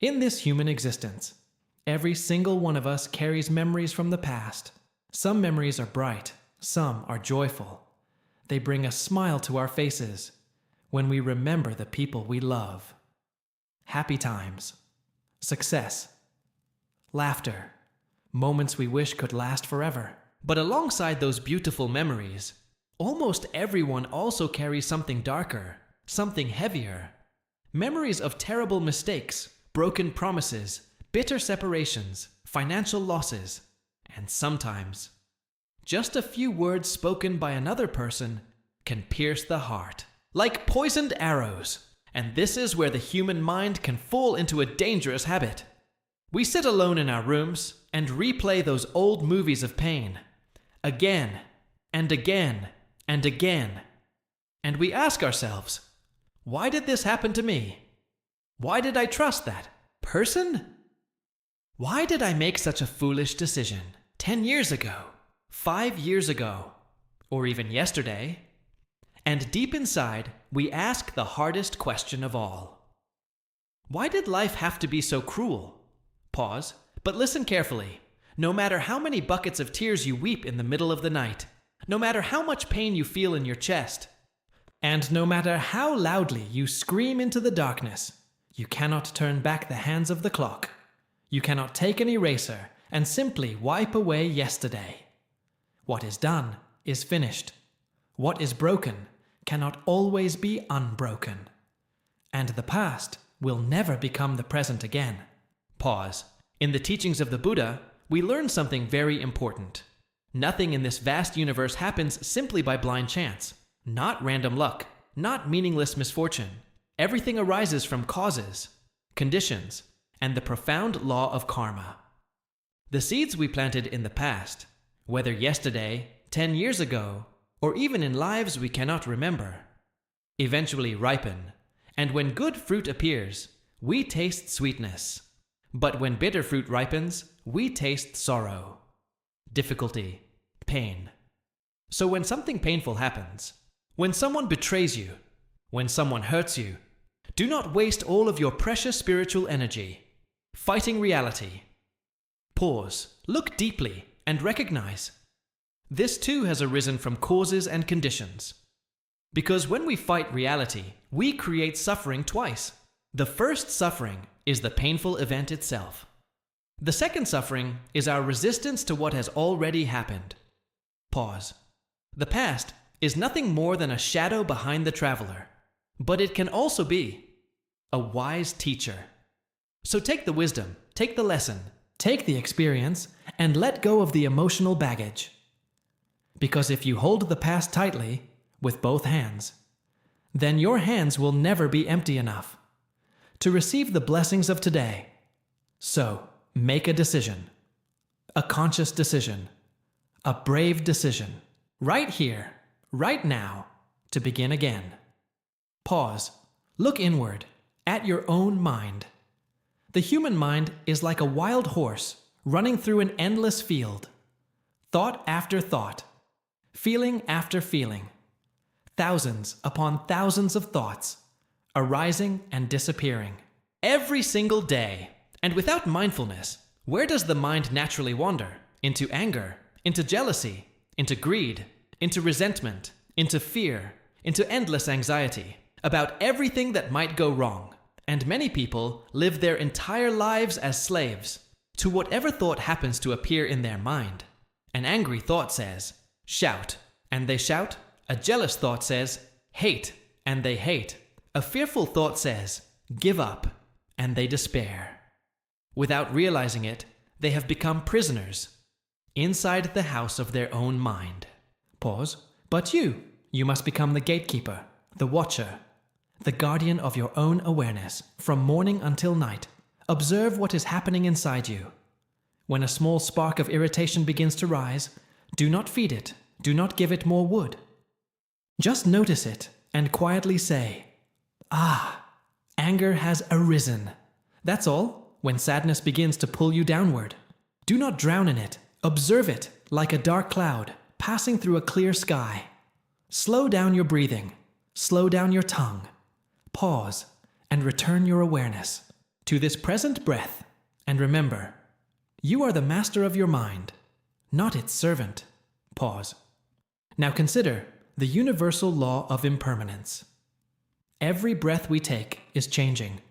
In this human existence, every single one of us carries memories from the past. Some memories are bright, some are joyful. They bring a smile to our faces when we remember the people we love. Happy times, success, laughter, moments we wish could last forever. But alongside those beautiful memories, almost everyone also carries something darker, something heavier. Memories of terrible mistakes, broken promises, bitter separations, financial losses, and sometimes just a few words spoken by another person can pierce the heart, like poisoned arrows. And this is where the human mind can fall into a dangerous habit. We sit alone in our rooms and replay those old movies of pain, again and again and again. And we ask ourselves, why did this happen to me? Why did I trust that person? Why did I make such a foolish decision 10 years ago, 5 years ago, or even yesterday? And deep inside, we ask the hardest question of all. Why did life have to be so cruel? Pause, but listen carefully. No matter how many buckets of tears you weep in the middle of the night, no matter how much pain you feel in your chest, and no matter how loudly you scream into the darkness, you cannot turn back the hands of the clock. You cannot take an eraser and simply wipe away yesterday. What is done is finished. What is broken cannot always be unbroken. And the past will never become the present again. Pause. In the teachings of the Buddha, we learn something very important. Nothing in this vast universe happens simply by blind chance. Not random luck, not meaningless misfortune. Everything arises from causes, conditions, and the profound law of karma. The seeds we planted in the past, whether yesterday, 10 years ago, or even in lives we cannot remember, eventually ripen, and when good fruit appears, we taste sweetness. But when bitter fruit ripens, we taste sorrow, difficulty, pain. So when something painful happens, when someone betrays you, when someone hurts you, do not waste all of your precious spiritual energy fighting reality. Pause, look deeply, and recognize this too has arisen from causes and conditions. Because when we fight reality, we create suffering twice. The first suffering is the painful event itself. The second suffering is our resistance to what has already happened. Pause. The past is nothing more than a shadow behind the traveler, but it can also be a wise teacher. So take the wisdom, take the lesson, take the experience, and let go of the emotional baggage. Because if you hold the past tightly, with both hands, then your hands will never be empty enough to receive the blessings of today. So, make a decision, a conscious decision, a brave decision, right here, right now, to begin again. Pause, look inward, at your own mind. The human mind is like a wild horse running through an endless field. Thought after thought, feeling after feeling, thousands upon thousands of thoughts, arising and disappearing. Every single day. And without mindfulness, where does the mind naturally wander? Into anger, into jealousy, into greed, into resentment, into fear, into endless anxiety about everything that might go wrong. And many people live their entire lives as slaves to whatever thought happens to appear in their mind. An angry thought says, shout, and they shout. A jealous thought says, hate, and they hate. A fearful thought says, give up, and they despair. Without realizing it, they have become prisoners inside the house of their own mind. Pause. But you must become the gatekeeper, the watcher, the guardian of your own awareness from morning until night. Observe what is happening inside you. When a small spark of irritation begins to rise, do not feed it, do not give it more wood. Just notice it and quietly say, anger has arisen. That's all. When sadness begins to pull you downward, do not drown in it. Observe it like a dark cloud passing through a clear sky. Slow down your breathing. Slow down your tongue. Pause and return your awareness to this present breath, and remember, you are the master of your mind, not its servant. Pause. Now consider the universal law of impermanence. Every breath we take is changing.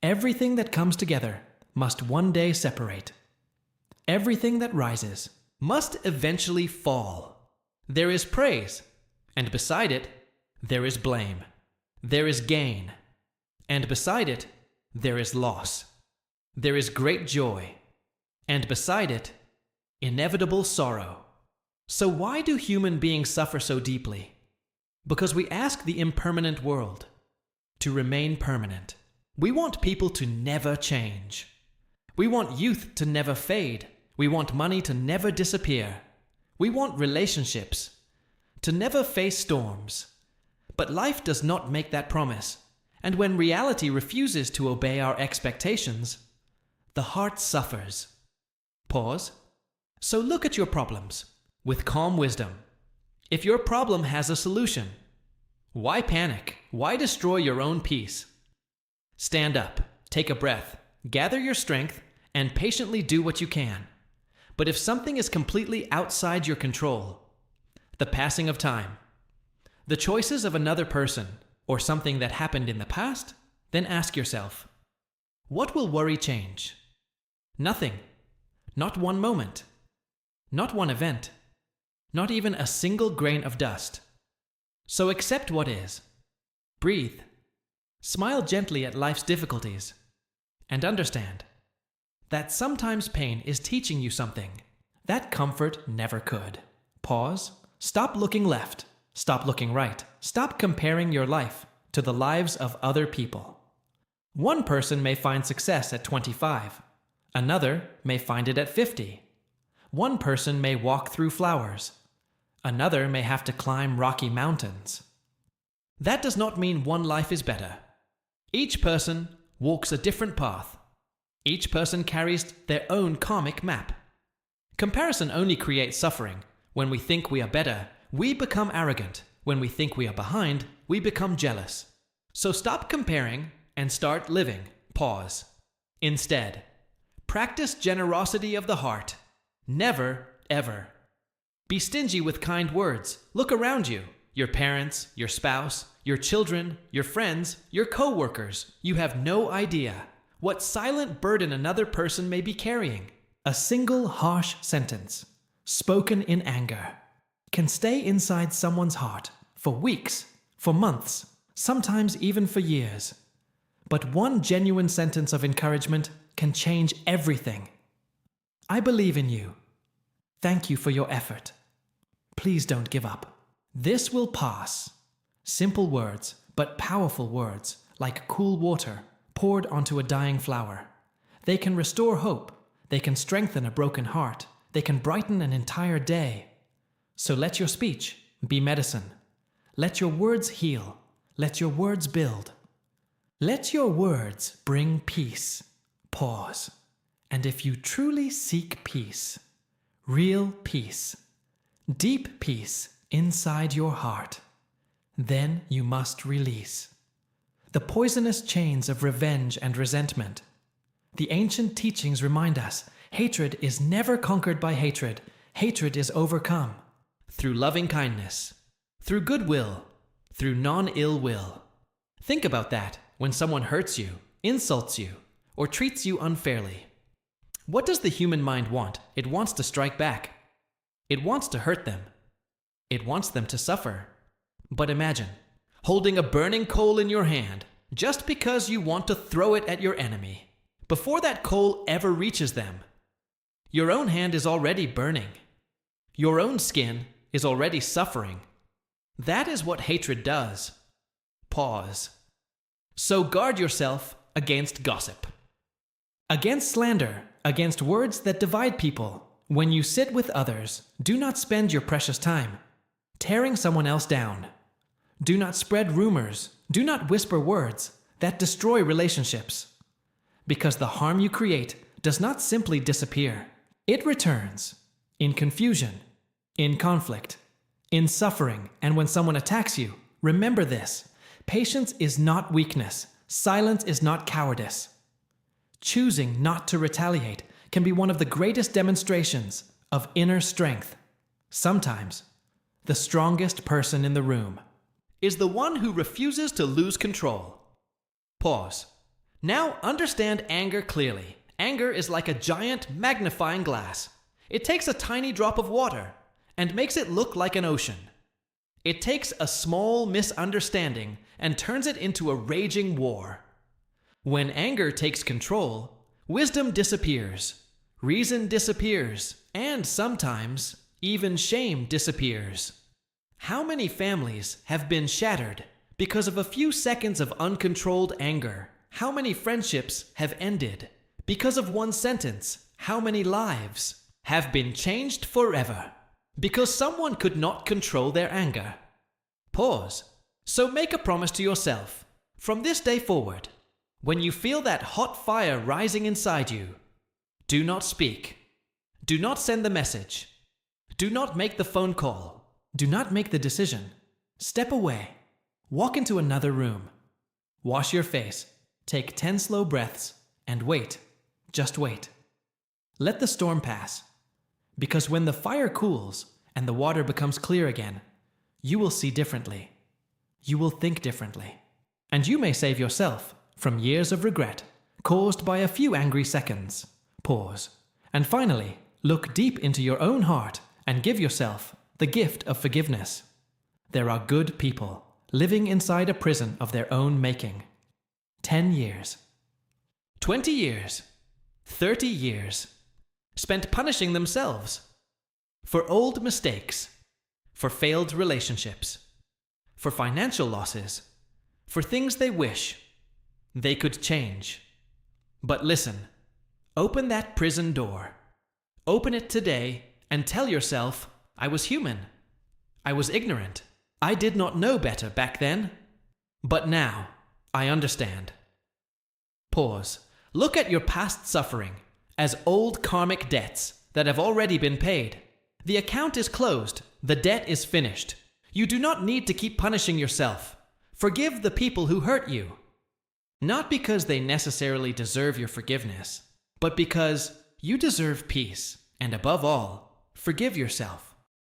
Everything that comes together must one day separate. Everything that rises must eventually fall. There is praise, and beside it, there is blame. There is gain, and beside it, there is loss. There is great joy, and beside it, inevitable sorrow. So why do human beings suffer so deeply? Because we ask the impermanent world to remain permanent. We want people to never change. We want youth to never fade. We want money to never disappear. We want relationships to never face storms. But life does not make that promise. And when reality refuses to obey our expectations, the heart suffers. Pause. So look at your problems with calm wisdom. If your problem has a solution, why panic? Why destroy your own peace? Stand up, take a breath, gather your strength, and patiently do what you can. But if something is completely outside your control, the passing of time, the choices of another person, or something that happened in the past, then ask yourself, what will worry change? Nothing. Not one moment. Not one event. Not even a single grain of dust. So accept what is. Breathe. Smile gently at life's difficulties. And understand that sometimes pain is teaching you something that comfort never could. Pause. Stop looking left. Stop looking right. Stop comparing your life to the lives of other people. One person may find success at 25. Another may find it at 50. One person may walk through flowers. Another may have to climb rocky mountains. That does not mean one life is better. Each person walks a different path. Each person carries their own karmic map. Comparison only creates suffering. When we think we are better, we become arrogant. When we think we are behind, we become jealous. So stop comparing and start living. Pause. Instead, practice generosity of the heart. Never, ever. Be stingy with kind words. Look around you. Your parents, your spouse, your children, your friends, your co-workers. You have no idea what silent burden another person may be carrying. A single harsh sentence, spoken in anger, can stay inside someone's heart for weeks, for months, sometimes even for years. But one genuine sentence of encouragement can change everything. I believe in you. Thank you for your effort. Please don't give up. This will pass. Simple words, but powerful words, like cool water poured onto a dying flower. They can restore hope. They can strengthen a broken heart. They can brighten an entire day. So let your speech be medicine. Let your words heal. Let your words build. Let your words bring peace. Pause. And if you truly seek peace, real peace, deep peace inside your heart, then you must release the poisonous chains of revenge and resentment. The ancient teachings remind us hatred is never conquered by hatred. Hatred is overcome through loving kindness, through goodwill, through non-ill will. Think about that when someone hurts you, insults you, or treats you unfairly. What does the human mind want? It wants to strike back. It wants to hurt them. It wants them to suffer. But imagine holding a burning coal in your hand just because you want to throw it at your enemy. Before that coal ever reaches them, your own hand is already burning. Your own skin is already suffering. That is what hatred does. Pause. So guard yourself against gossip, against slander, against words that divide people. When you sit with others, do not spend your precious time tearing someone else down. Do not spread rumors. Do not whisper words that destroy relationships. Because the harm you create does not simply disappear. It returns in confusion, in conflict, in suffering, and when someone attacks you. Remember this: patience is not weakness. Silence is not cowardice. Choosing not to retaliate can be one of the greatest demonstrations of inner strength. Sometimes, the strongest person in the room is the one who refuses to lose control. Pause. Now understand anger clearly. Anger is like a giant magnifying glass. It takes a tiny drop of water and makes it look like an ocean. It takes a small misunderstanding and turns it into a raging war. When anger takes control, wisdom disappears, reason disappears, and sometimes even shame disappears. How many families have been shattered because of a few seconds of uncontrolled anger? How many friendships have ended because of one sentence? How many lives have been changed forever because someone could not control their anger? Pause. So make a promise to yourself. From this day forward, when you feel that hot fire rising inside you, do not speak. Do not send the message. Do not make the phone call. Do not make the decision. Step away. Walk into another room. Wash your face. Take 10 slow breaths and wait. Just wait. Let the storm pass. Because when the fire cools and the water becomes clear again, you will see differently. You will think differently. And you may save yourself from years of regret caused by a few angry seconds. Pause. And finally, look deep into your own heart and give yourself the gift of forgiveness. There are good people living inside a prison of their own making. 10 years, 20 years, 30 years, spent punishing themselves for old mistakes, for failed relationships, for financial losses, for things they wish they could change. But listen, open that prison door. Open it today and tell yourself, I was human. I was ignorant. I did not know better back then. But now, I understand. Pause. Look at your past suffering as old karmic debts that have already been paid. The account is closed. The debt is finished. You do not need to keep punishing yourself. Forgive the people who hurt you. Not because they necessarily deserve your forgiveness, but because you deserve peace. And above all, forgive yourself.